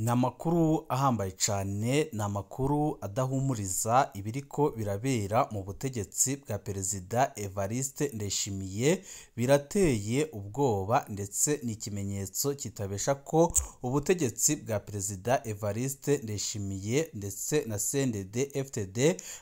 Ni amakuru ahambaye cyane, ni amakuru adahumuriza ibiriko birabera mu butegetsi bwa Perezida Evariste Ndayishimiye, birateye ubwoba ndetse ni ikimenyetso kitabesha ko ubutegetsi bwa Perezida Evariste Ndayishimiye ndetse na CNDD-FDD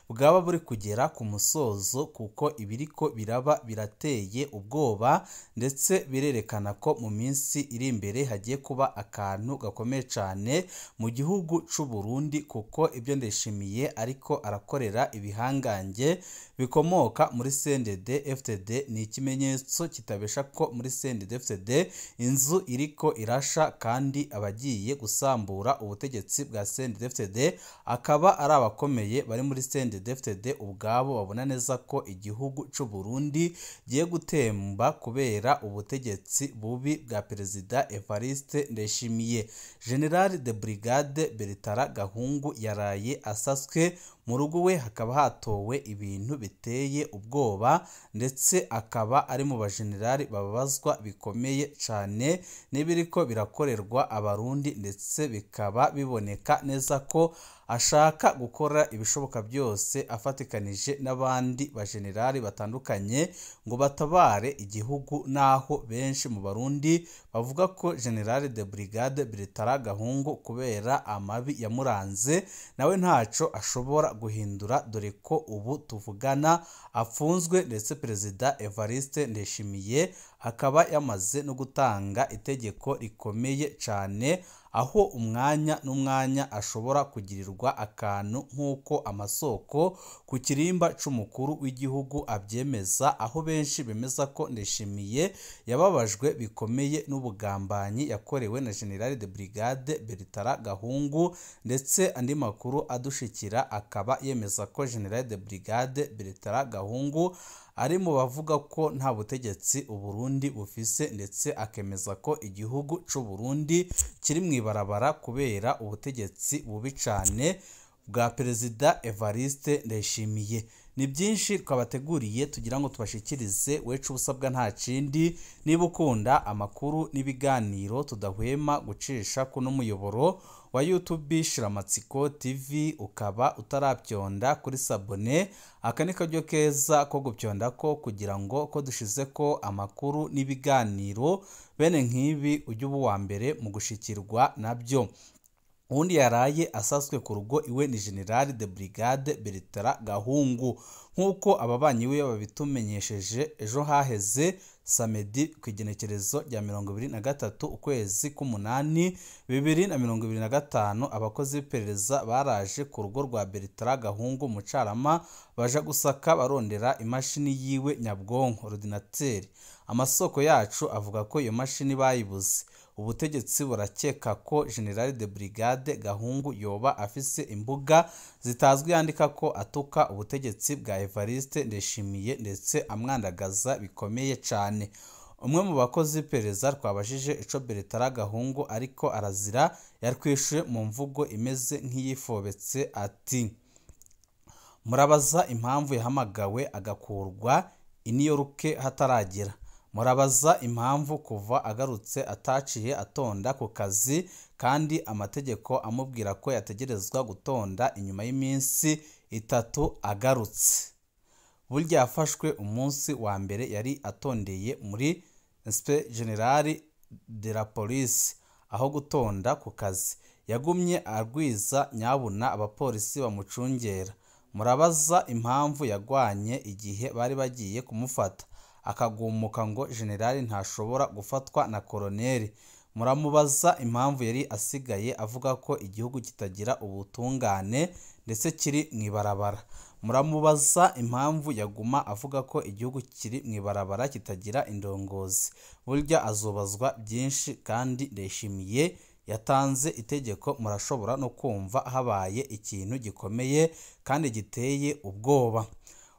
bwaba buri kugera ku musozo, kuko ibiriko biraba birateye ubwoba ndetse birerekana ko mu minsi iri imbere hagiye kuba akantu gakomeye cyane mu gihugu c'u Burundi, kuko ibyo Ndayishimiye ariko arakorera ibihangange bikomoka muri CNDD-FDD ni ikimenyetso kitabesha ko muri CNDD-FDD inzu iriko irasha, kandi abagiye gusambura ubutegetsi bwa CNDD-FDD akaba ari abakomeye bari muri CNDD-FDD ubwabo babona neza ko igihugu c'u Burundi giye gutemba kubera ubutegetsi bubi bwa Perezida Evariste Ndayishimiye. General de Brigade Bertrand Gahungu yaraye asaswe mu rugo we, hakaba hatowe ibintu biteye ubwoba ndetse akaba ari mu bajenerali babazwa bikomeye cyane n'ibiriko birakorerwa abarundi, ndetse bikaba biboneka neza ko ashaka gukora ibishoboka byose afatikanije n'abandi bajenerali batandukanye ngo batabare igihugu, naho benshi mu barundi bavuga ko General de Brigade Bertrand Gahungu kubera amabi yamuranze nawe ntaco ashobora guhindura, dore ko ubu tuvugana afunzwe, ndetse Perezida Evariste Ndayishimiye akaba yamaze no gutanga itegeko rikomeye cyane, aho umwanya n'umwanya ashobora kugirirwa akantu nk'uko amasoko ku kirimba c'umukuru w'igihugu abyemeza, aho benshi bemeza ko Ndayishimiye yababajwe bikomeye n'ubugambanyi yakorewe na General de Brigade Bertrand Gahungu, ndetse andi makuru adushikira akaba yemeza ko General de Brigade Bertrand Gahungu ari mu bavuga ko nta butegetsi Uburundi bufise, ndetse akemeza ko igihugu c'u Burundi kiri mu ibarabara kubera ubutegetsi bubi cyane bwa Perezida Evariste Ndayishimiye. Ni byinshi twabateguriye tugira ngo tubashikirize, wecu ubusabwa nta kindi, niba ukunda amakuru n'ibiganiro tudahwema gucisha kuno muyoboro wa YouTube Shiramatsiko TV, ukaba utarabyonda kuri sabone, aka ni karyo keza ko gupyonda ko kugira ngo ko dushize ko amakuru n'ibiganiro bene nk'ibi ujye uba uwa mbere mu gushikirwa nabyo. Undi yaraye asaswe ku rugo iwe ni General de Brigade Bertrand Gahungu, nk'uko ababanyi we babitumenyesheje ejo haheze samedi ku igenekerezo rya 23 ukwezi k'umunani 2025, abakozi b'iperereza baraje ku rugo rwa Bertrand Gahungu mu Carama baja gusaka barondera imashini yiwe nyabwonko ordinateur. Amasoko yacu avuga ko iyo mashini bayibuze. Ubutegetsi burakeka ko General de Brigade Gahungu yoba afise imbuga zitazwi yandika ko atuka ubutegetsi bwa Evariste Ndayishimiye ndetse amwandagaza bikomeye cyane. Umwe mu bakozi b'iperereza twabashije ico Bertrand Gahungu ariko arazira yarwishuye mu mvugo imeze nk'iyifobetse ati: murabaza impamvu yahamagawe agakurwa i New York hataragera, murabaza impamvu kuva agarutse ataciye atonda ku kazi, kandi amategeko amubwira ko yategerezwa gutonda inyuma y'iminsi 3 agarutse. Burya yafashwe umunsi wa mbere yari atondeye muri Inspecteur General de la Police aho gutonda ku kazi, yagumye arwiza nyabuna abapolisi bamucungera. Murabaza impamvu yagwanye igihe bari bagiye kumufata akagumuka ngo General ntashobora gufatwa na koloneli. Muramubaza impamvu yari asigaye avuga ko igihugu kitagira ubutungane ndetse kiri mu ibarabara. Muramubaza impamvu yaguma avuga ko igihugu kiri mu ibarabara kitagira indongozi. Burya azobazwa byinshi, kandi Ndayishimiye yatanze itegeko, murashobora no kumva habaye ikintu gikomeye kandi giteye ubwoba.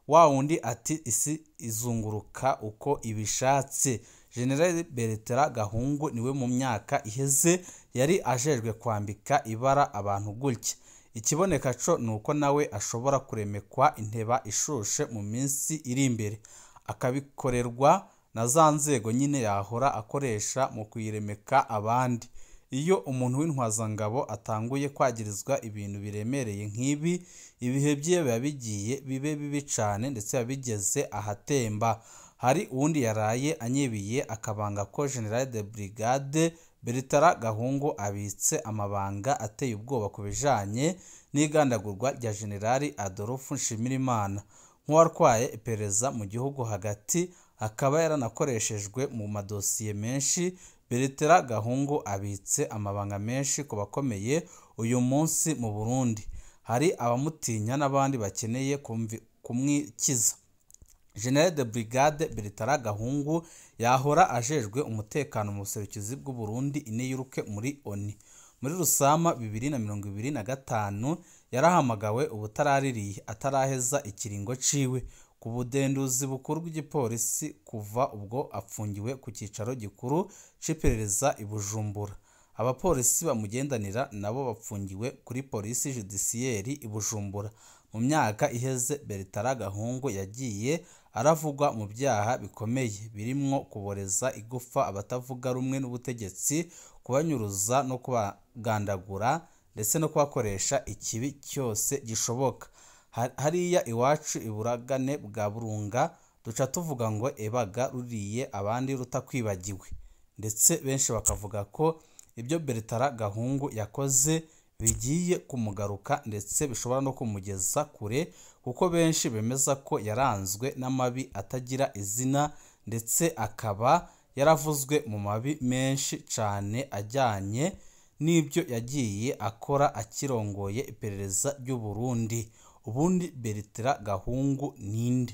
Wa wundi ati isi izunguruka uko ibishatse. General Bertrand Gahungu niwe mu myaka iheze yari ajejwe kwambika ibara abantu gutya. Ikiboneka co nuko nawe ashobora kuremekwa inteba ishushe mu minsi iri imbere, akabikorerwa na za nzego nyine yahora akoresha mu kuyiremeka abandi. iyo umuntu w'intwazangabo atanguye kwagirizwa ibintu biremereye nk'ibi, ibihe bye biba bigiye bibe bibi cane ndetse biba bigeze ahatemba. Hari uwundi yaraye anyebiye akabanga ko General de Brigade Bertrand Gahungu abitse amabanga ateye ubwoba ku bijanye n'igandagurwa rya General Adolphe Nshimirimana. Nk'uwarwaye iperereza mu gihugu hagati akaba yaranakoreshejwe mu madosiye menshi, Bertrand Gahungu abitse amabanga menshi ku bakomeye uyu munsi mu Burundi. Hari abamutinya n'abandi bakeneye kumwikiza. General de Brigade Bertrand Gahungu yahora ajejwe umutekano mu buserukizi bw'u Burundi ineyuruke muri ONU. Muri Rusama 2025 yarahamagawe ubutaraririye ataraheza ikiringo ciwe ku budenduzi bukuru bw'igipolisi kuva ubwo apfungiwe ku cicaro gikuru c'iperereza i Bujumbura. Abapolisi bamugendanira nabo bapfungiwe kuri polisi judiciaire i Bujumbura. Mu myaka iheze Bertrand Gahungu yagiye aravugwa mu byaha bikomeye birimwo kuboreza igufa abatavuga rumwe n'ubutegetsi, kubanyuruza no kubagandagura ndetse no kubakoresha ikibi cyose gishoboka. Hariya iwacu iburagane bwa Burunga duca tuvuga ngo ebaga ruriye abandi rutakwibagiwe, ndetse benshi bakavuga ko ibyo Bertrand Gahungu yakoze bigiye kumugaruka ndetse bishobora no kumugeza kure, kuko benshi bemeza ko yaranzwe n'amabi atagira izina ndetse akaba yaravuzwe mu mabi menshi cane ajyanye n'ibyo yagiye akora akirongoye iperereza ry'u Burundi. Ubundi Bertrand Gahungu ninde?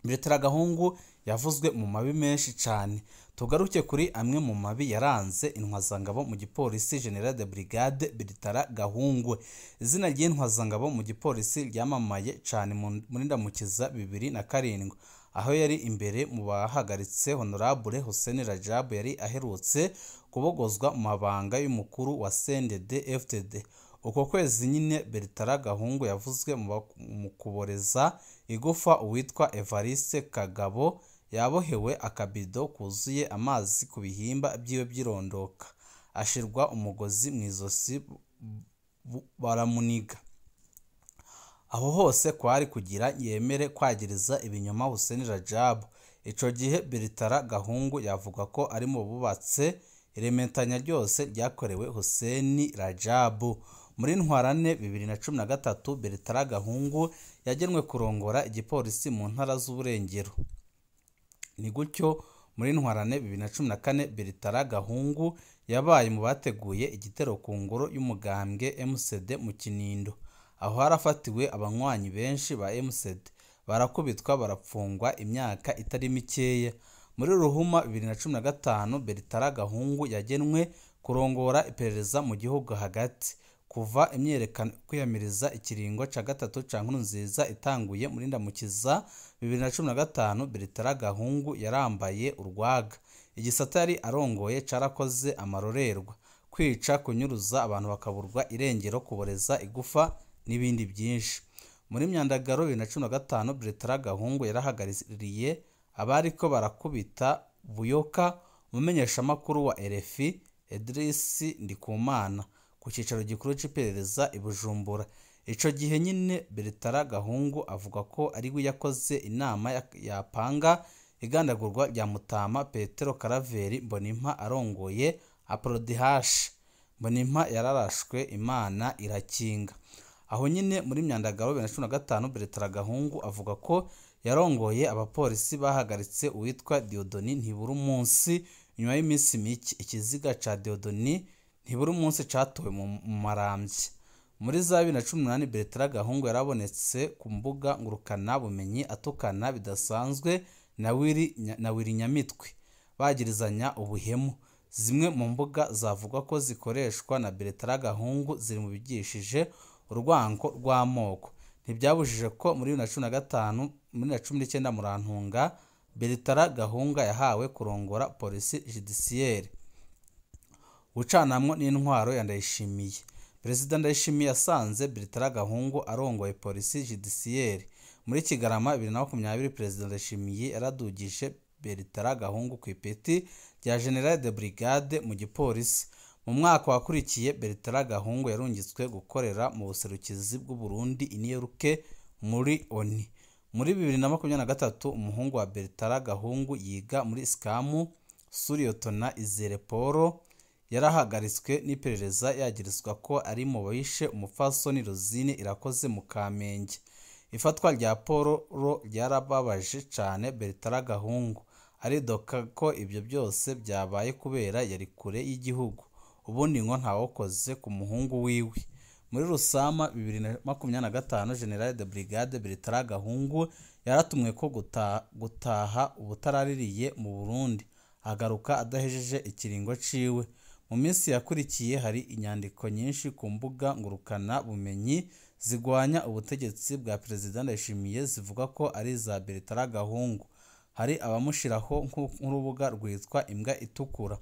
Bertrand Gahungu yavuzwe mu mabi menshi cane. Tugaruke kuri amwe mu mabi yaranze intwazangabo mu gipolisi General de Brigade Bertrand Gahungu. Izina ry'intwazangabo mu gipolisi ryamamaye cane muri Ndamukiza 2007, aho yari imbere mu bahagaritse Honorable Hussein Rajab yari aherutse kubogozwa mu mabanga y'umukuru wa CNDD FDD. Uko kwezi nyine Bertrand Gahungu yavuzwe mu kuboreza igufa uwitwa Evariste Kagabo yabohewe akabido kuzuye amazi ku bihimba byiwe by'irondoka, ashirwa umugozi mu izosi baramuniga. Aho hose kwari kugira yemere kwagiriza ibinyoma Hussein Rajab. Ico gihe Bertrand Gahungu yavuga ko ari mu bubatse irementanya ryose ryakorewe Hussein Rajab. Muri Ntwarante 2013 Bertrand Gahungu yagenwe kurongora igipolisi mu ntara z'uburengero. Ni gutyo muri Ntwarante 2014 Bertrand Gahungu yabaye mu bateguye igitero ku ngoro y'umugambwe MCD mu Kinindo. Aho harafatiwe abanywanyi benshi ba MCD, barakubitwa barapfungwa imyaka itari mikeya. Muri Ruhuma 2015 Bertrand Gahungu yagenwe kurongora iperereza mu gihugu hagati. Kuva imyerekano kwiyamiriza ikiringo ca gatatu ca Nkurunziza itanguye muri Ndamukiza 2015, Bertrand Gahungu yarambaye urwaga. Igisata yari arongoye carakoze amarorerwa, kwica, kunyuruza abantu bakaburwa irengero, kuboreza igufa n'ibindi byinshi. Muri Myandagaro 2015 Bertrand Gahungu yarahagaririye abariko barakubita Buyoka, umumenyeshamakuru wa RFI Idriss Ndikumana ku cicaro gikuru c'iperereza i Bujumbura. Ico gihe nyine Bertrand Gahungu avuga ko ari we yakoze inama yapanga igandagurwa rya Mutama Petero Karaveri Mbonimpa arongoye APRODH. Mbonimpa yararashwe Imana irakinga. Aho nyine muri Myandagaro 2015 Bertrand Gahungu avuga ko yarongoye abapolisi bahagaritse uwitwa Diodoni Ntiburumunsi. Nyuma y'iminsi mike ikiziga ca Diodoni Ntiburumunsi catowe mu Maramvya. Muri za 2018 Bertrand Gahungu yarabonetse ku mbuga ngurukana bumenyi atukana bidasanzwe na Wiri Nyamitwe, bagirizanya ubuhemu. Zimwe mu mbuga zavuga ko zikoreshwa na Bertrand Gahungu ziri mu bigishije urwango rw'amoko. Ntibyabujije ko muri 2015 muri 2019 Murantunga Bertrand Gahungu yahawe kurongora polisi judiciaire. Gucanamwo n'intwaro ya Ndayishimiye. Perezida Ndayishimiye yasanze Bertrand Gahungu arongoye polisi judiciaire. Muri Kigarama 2020 Perezida Ndayishimiye yaradugije Bertrand Gahungu ku ipeti rya General de Brigade mu gipolisi. mu mwaka wakurikiye Bertrand Gahungu yarungitswe gukorera mu buserukizi bw'u Burundi i New York muri ONU. Muri 2023 umuhungu wa Bertrand Gahungu yiga muri SCAM Suriyotona Izere Paul yarahagaritswe n'iperereza yagirizwa ko ari mu bishe umupfasoni Rosine Irakoze mu Kamenge. Ifatwa rya Paul ryarababaje cyane Bertrand Gahungu, aridoka ko ibyo byose byabaye kubera yari kure y'igihugu, ubundi ngo ntawokoze ku muhungu wiwe. Muri Rusama 2025 General de Brigade Bertrand Gahungu yaratumwe ko gutaha ubutaraririye mu Burundi, agaruka adahejeje ikiringo ciwe. Mu minsi yakurikiye hari inyandiko nyinshi ku mbuga ngurukana bumenyi zigwanya ubutegetsi bwa Perezida Ndayishimiye zivuga ko ari za Bertrand Gahungu. Hari abamushiraho nk'urubuga rwitwa Imbwa Itukura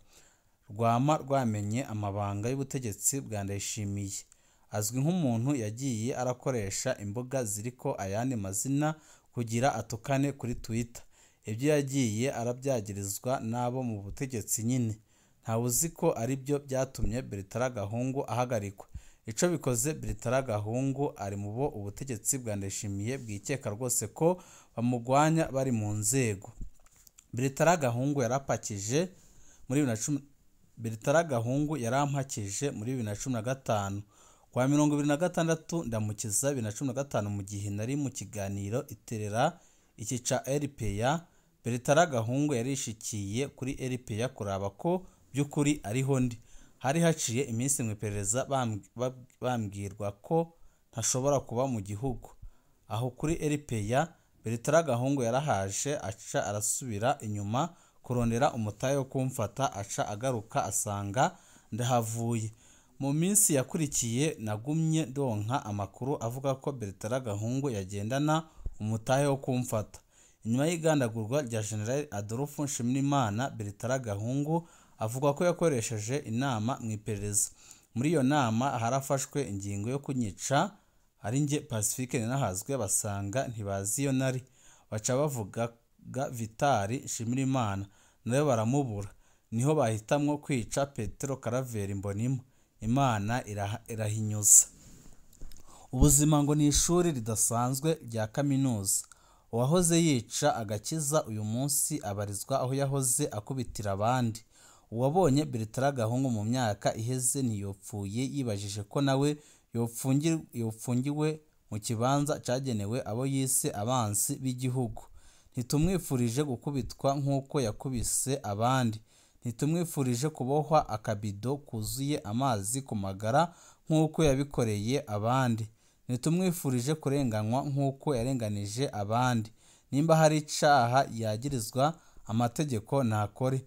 rwama rwamenye amabanga y'ubutegetsi bwa Ndayishimiye. Azwi nk'umuntu yagiye arakoresha imbuga ziriko ayandi mazina kugira atukane kuri Twitter. Ibyo yagiye arabyagirizwa nabo mu butegetsi nyine. Ntawuzi ko ari byo byatumye Bertrand Gahungu ahagarikwa. Ico bikoze Bertrand Gahungu ari mu bo ubutegetsi bwa Ndayishimiye bwikeka rwose ko bamugwanya bari mu nzego. Bertrand Gahungu yarampakije muri 2015 kwa 2026 ndamukiza 2015 mu gihe nari mu kiganiro iterera iki ca RPA. Bertrand Gahungu yarishikiye kuri RPA kuraba ko by'ukuri ariho ndi. Hari haciye iminsi mu iperereza bambwirwa ko ntashobora kuba mu gihugu. Aho kuri RPA Bertrand Gahungu yarahaje aca arasubira inyuma kurondera umutahe wo kumfata, aca agaruka asanga ndahavuye. Mu minsi yakurikiye nagumye ndonka amakuru avuga ko Bertrand Gahungu yagendana umutahe wo kumfata. Inyuma y'igandagurwa rya General Adolphe Nshimirimana, Bertrand Gahungu avuga ko yakoresheje inama mu iperereza. Muri iyo nama harafashwe ingingo yo kunyica, ari nge Pacifique Ninahazwe basanga ntibazi iyo nari. Baca bavugaga Vitali Nshimirimana nawe baramubura. Niho bahitamwo kwica Petero Karaveri Mbonimpa. Imana irahinyuza. Ubuzima ngo ni ishuri ridasanzwe rya kaminuza. Uwahoze yica agakiza uyu munsi abarizwa aho yahoze akubitira abandi. Uwabonye Bertrand Gahungu mu myaka iheze ntiyopfuye yibajije ko nawe yopfungiwe mu kibanza cyagenewe abo yise abansi b'igihugu. Ntitumwifurije gukubitwa nk'uko yakubise abandi. Ntitumwifurije kubohwa akabido kuzuye amazi ku magara nk'uko yabikoreye abandi. Ntitumwifurije kurenganywa nk'uko yarenganije abandi. Nimba hari icaha yagirizwa amategeko nakore.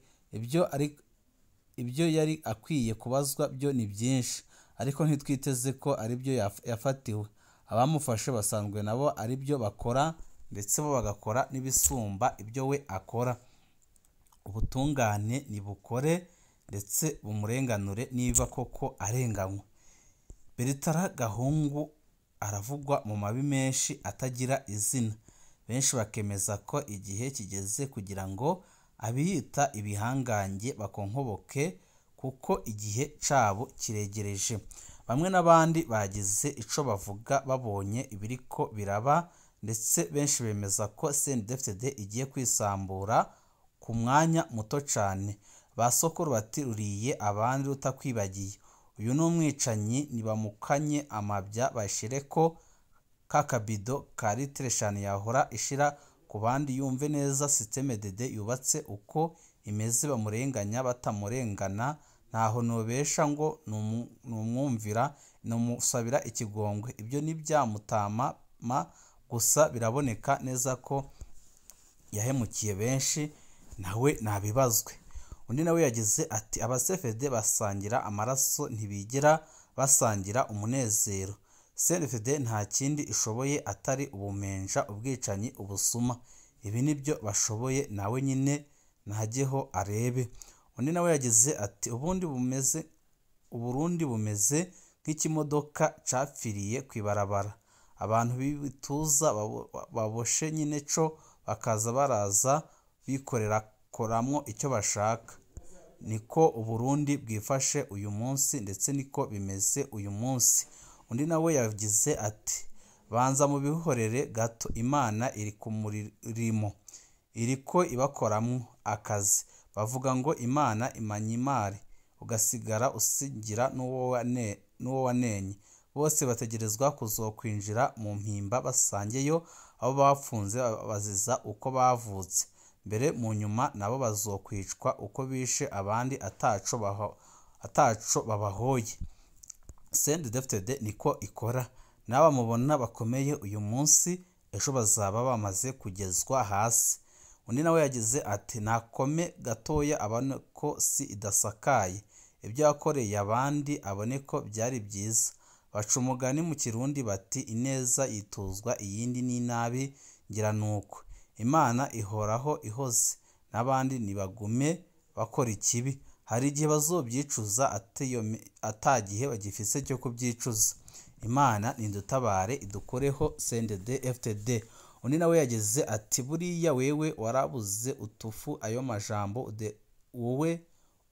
Ibyo yari akwiye kubazwa byo ni byinshi, ariko ntitwiteze ko ari byo yafatiwe. Abamufashe basanzwe nabo ari byo bakora, ndetse bo bagakora n'ibisumba ibyo we akora. Ubutungane nibukore ndetse bumurenganure niba koko arenganywe. Bertrand Gahungu aravugwa mu mabi menshi atagira izina. Benshi bakemeza ko igihe kigeze kugira ngo abiyita ibihangange bakonkoboke kuko igihe cabo kiregereje. Bamwe n'abandi bagize ico bavuga babonye ibiriko biraba, ndetse benshi bemeza ko CNDD-FDD igiye kwisambura ku mwanya muto cyane. Basokuru bati ruriye abandi rutakwibagiye. Uyu ni umwicanyi, nibamukanye amabya bashireko kakabido ka litre 5 yahora ishira ku bandi. Yumve neza systeme DD yubatse uko imeze, bamurenganya batamurengana. Ntaho nobesha ngo numwumvira numusabira ikigongwe. Ibyo ni byamutama gusa biraboneka neza ko yahemukiye benshi, nawe nabibazwe. Undi nawe yagize ati abasefede basangira amaraso ntibigera basangira umunezero. CNDD nta kindi ishoboye atari ubumenja, ubwicanyi, ubusuma. Ibi nibyo bashoboye, nawe nyine ntajyeho arebe. Undi nawe yagize ati Uburundi bumeze nk'ikimodoka capfiriye kwibarabara. Abantu b'ibituza baboshe nyine co bakaza baraza bikorera koramwo icyo bashaka. niko Uburundi bwifashe uyu munsi ndetse niko bimeze uyu munsi. Undi nawe yagize ati banza mu bihorere gato, Imana iri ku murimo, iriko ibakoramwo akazi. Bavuga ngo Imana imanya imari, ugasigara usigira n'uwo wanenye. Bose bategerezwa kuzokwinjira mu mpimba basangeyo abo bapfunze baziza uko bavutse. Mbere mu nyuma nabo bazokwicwa uko bishe abandi ataco babahoye. CNDD-FDD niko ikora. N'aba mubona bakomeye uyu munsi, ejo bazaba bamaze kugezwa hasi. Undi nawe yagize ati nakome gatoya abone ko si idasakaye, ibyo yakoreye abandi abone ko byari byiza. Baca umugani mu Kirundi bati ineza yituzwa iyindi n'inabi, ngira nuko. Imana ihoraho ihoze, n'abandi nibagume bakora ikibi. Hari igihe bazobyicuza atagihe bagifise cyo kubyicuza. Imana nindutabare idukoreho CNDD-FDD. Undi nawe yagize ati buriya wewe warabuze utufu ayo majambo wowe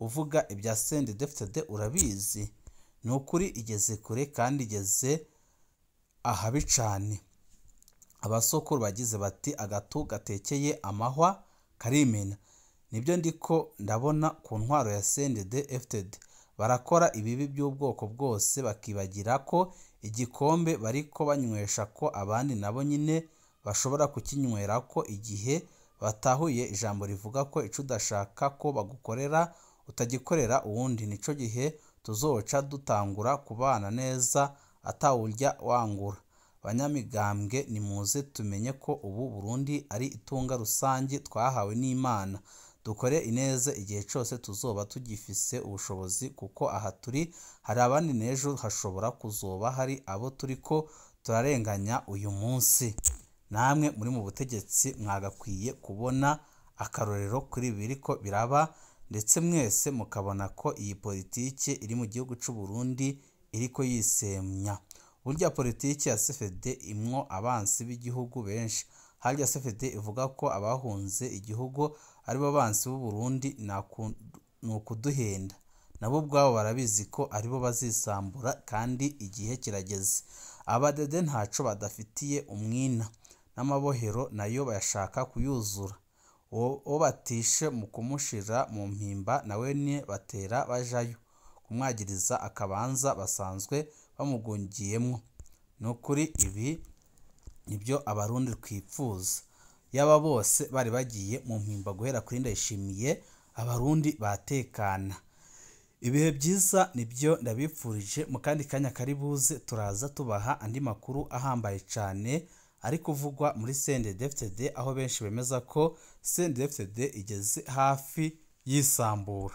uvuga ibya CNDD-FDD urabizi. Ni ukuri igeze kure kandi igeze ahabi cane. Abasokuru bagize bati agatu gatekeye amahwa karimena. Nibyo ndiko ndabona ku ntwaro ya CNDD-FDD. Barakora ibibi by'ubwoko bwose bakibagira ko igikombe bariko banywesha ko abandi nabo nyine bashobora kukinywera ko igihe batahuye ijambo rivuga ko ico udashaka ko bagukorera utagikorera uwundi. Nico gihe tuzoca dutangura kubana neza atawurya wangura. Banyamigambwe nimuze tumenye ko ubu Burundi ari itunga rusange twahawe n'Imana. Dukore ineza igihe cyose tuzoba tugifise ubushobozi, kuko aha turi hari abandi n'ejo hashobora kuzoba hari abo turiko turarenganya uyu munsi. Namwe muri mu butegetsi mwagakwiye kubona akarorero kuri biriko biraba, ndetse mwese mukabona ko iyi politike iri mu gihugu cy'u Burundi iriko yisemnya. Burya politike ya CFD imwo abansi b'igihugu benshi. Harya CFD ivuga ko abahunze igihugu aribo bansi b'u Burundi, nukuduhenda. Nabo ubwabo barabizi ko aribo bazisambura kandi igihe kirageze. Abadede ntaco badafitiye umwina, n'amabohero nayo bayashaka kuyuzura. Uwo batishe mu kumushira mu mpimba nawe ni batera bajayo kumwagiriza akabanza basanzwe bamugungiyemwo. Nukuri ibi nibyo abarundi twipfuza. Yaba bose bari bagiye mu mpimba guhera kuri Ndayishimiye, abarundi batekana. Ibihe byiza nibyo ndabipfurije. Mu kandi kanya karibuze turaza tubaha andi makuru ahambaye cyane ari kuvugwa muri CNDD-FDD, aho benshi bemeza ko CNDD-FDD igeze hafi yisambura.